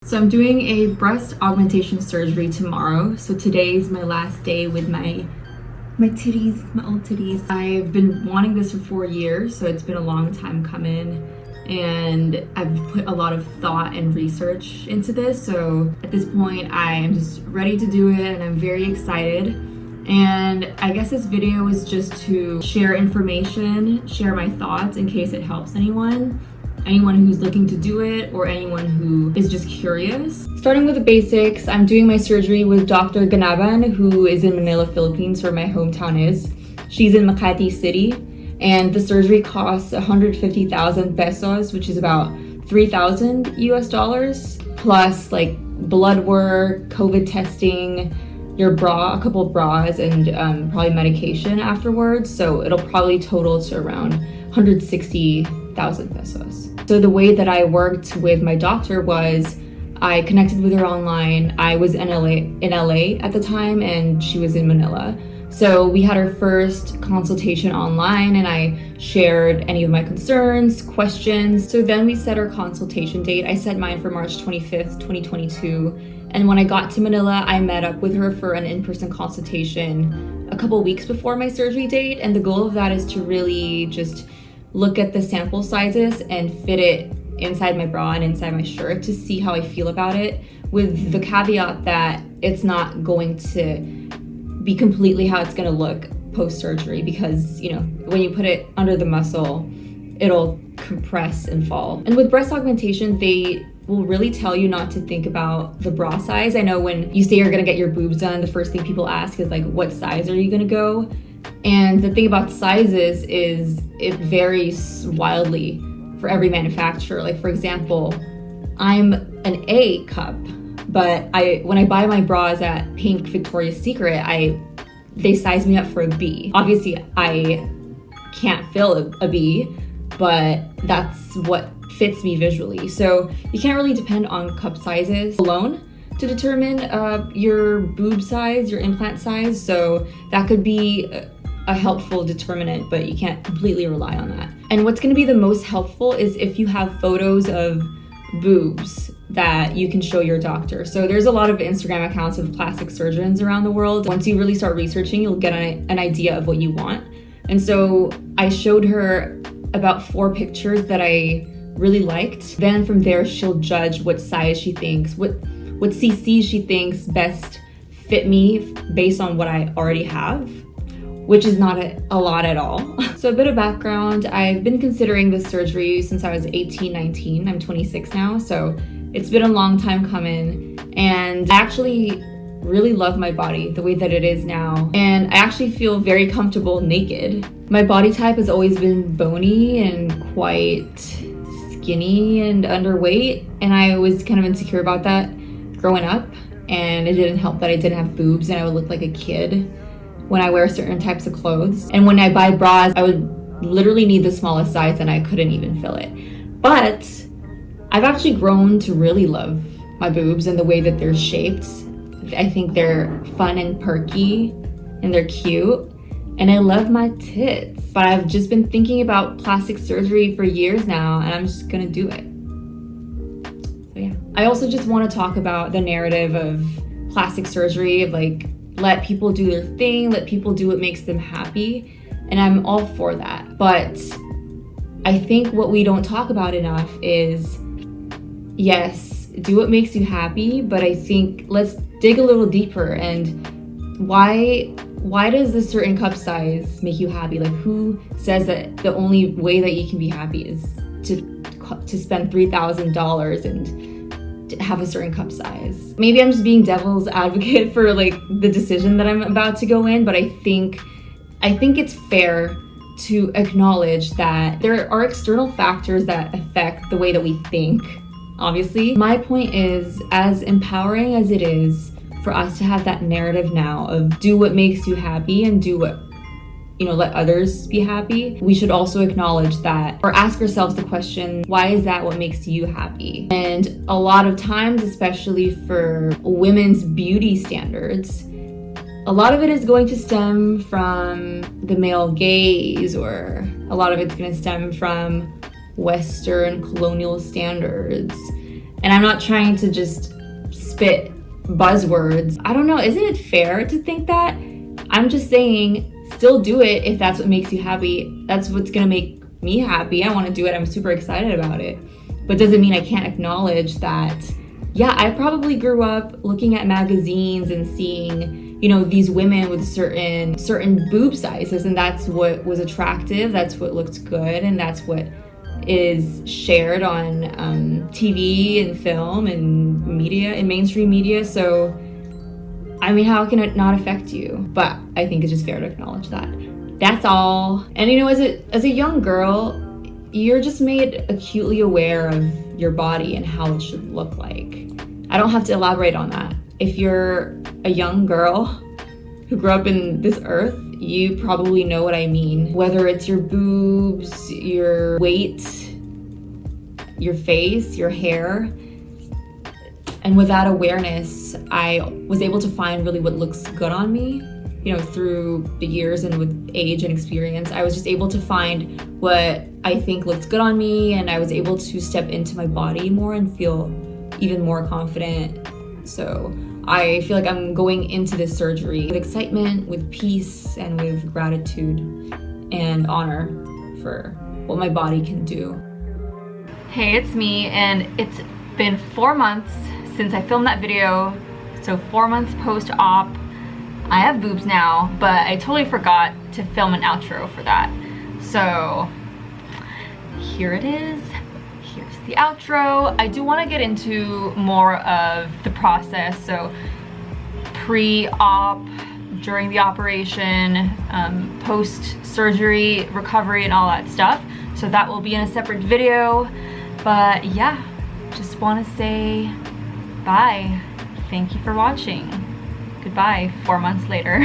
So I'm doing a breast augmentation surgery tomorrow. So today is my last day with my titties, my old titties. I've been wanting this for 4 years, so it's been a long time coming. And I've put a lot of thought and research into this. So at this point, I am just ready to do it and I'm very excited. And I guess this video is just to share information, share my thoughts in case it helps anyone who's looking to do it or anyone who is just curious. Starting with the basics, I'm doing my surgery with Dr. Ganaban, who is in Manila, Philippines, where my hometown is. She's in Makati City, and the surgery costs 150,000 pesos, which is about 3,000 US dollars, plus like blood work, COVID testing, your bra, a couple of bras, and probably medication afterwards. So it'll probably total to around 160,000 pesos. So the way that I worked with my doctor was I connected with her online. I was in LA at the time, and she was in Manila. So we had our first consultation online, and I shared any of my concerns, questions. So then we set our consultation date. I set mine for March 25th, 2022. And when I got to Manila, I met up with her for an in-person consultation a couple weeks before my surgery date. And the goal of that is to really just look at the sample sizes and fit it inside my bra and inside my shirt to see how I feel about it, with the caveat that it's not going to be completely how it's going to look post-surgery, because when you put it under the muscle, it'll compress and fall. And with breast augmentation, they will really tell you not to think about the bra size. I know when you say you're going to get your boobs done, the first thing people ask is like, what size are you going to go? And the thing about sizes is it varies wildly for every manufacturer. Like, for example, I'm an A cup, but when I buy my bras at Pink, Victoria's Secret, they size me up for a B. Obviously, I can't fill a B, but that's what fits me visually. So you can't really depend on cup sizes alone to determine your boob size, your implant size. So that could be a helpful determinant, but you can't completely rely on that. And what's going to be the most helpful is if you have photos of boobs that you can show your doctor. So there's a lot of Instagram accounts of plastic surgeons around the world. Once you really start researching, you'll get an idea of what you want. And so I showed her about 4 pictures that I really liked. Then from there, she'll judge what size she thinks, what cc she thinks best fit me based on what I already have, which is not a lot at all. So a bit of background, I've been considering this surgery since I was 18, 19. I'm 26 now, so it's been a long time coming. And I actually really love my body the way that it is now. And I actually feel very comfortable naked. My body type has always been bony and quite skinny and underweight. And I was kind of insecure about that growing up. And it didn't help that I didn't have boobs and I would look like a kid when I wear certain types of clothes. And when I buy bras, I would literally need the smallest size and I couldn't even fill it. But I've actually grown to really love my boobs and the way that they're shaped. I think they're fun and perky and they're cute. And I love my tits. But I've just been thinking about plastic surgery for years now, and I'm just gonna do it. So yeah. I also just want to talk about the narrative of plastic surgery, of like, let people do their thing, let people do what makes them happy. And I'm all for that. But I think what we don't talk about enough is, yes, do what makes you happy, but I think let's dig a little deeper. And why does a certain cup size make you happy? Like, who says that the only way that you can be happy is to spend $3,000 and have a certain cup size? Maybe I'm just being devil's advocate for like the decision that I'm about to go in, but I think it's fair to acknowledge that there are external factors that affect the way that we think, obviously. My point is, as empowering as it is for us to have that narrative now of do what makes you happy and do what, let others be happy, we should also acknowledge that, or ask ourselves the question, why is that what makes you happy? And a lot of times, especially for women's beauty standards, a lot of it is going to stem from the male gaze, or a lot of it's going to stem from Western colonial standards. And I'm not trying to just spit buzzwords. I don't know, isn't it fair to think that? I'm just saying, still do it if that's what makes you happy. That's what's gonna make me happy. I wanna do it, I'm super excited about it. But doesn't mean I can't acknowledge that, yeah, I probably grew up looking at magazines and seeing, you know, these women with certain boob sizes, and that's what was attractive, that's what looked good, and that's what is shared on TV and film and media and mainstream media. So I mean, how can it not affect you? But I think it's just fair to acknowledge that. That's all. And you know, as a young girl, you're just made acutely aware of your body and how it should look like. I don't have to elaborate on that. If you're a young girl who grew up in this earth, you probably know what I mean. Whether it's your boobs, your weight, your face, your hair. And with that awareness, I was able to find really what looks good on me. You know, through the years and with age and experience, I was just able to find what I think looks good on me, and I was able to step into my body more and feel even more confident. So I feel like I'm going into this surgery with excitement, with peace, and with gratitude and honor for what my body can do. Hey, it's me, and it's been 4 months since I filmed that video. So 4 months post-op. I have boobs now, but I totally forgot to film an outro for that. So here it is. Here's the outro. I do want to get into more of the process. So pre-op, during the operation, post-surgery, recovery, and all that stuff. So that will be in a separate video. But yeah, just want to say bye. Thank you for watching. Goodbye, 4 months later.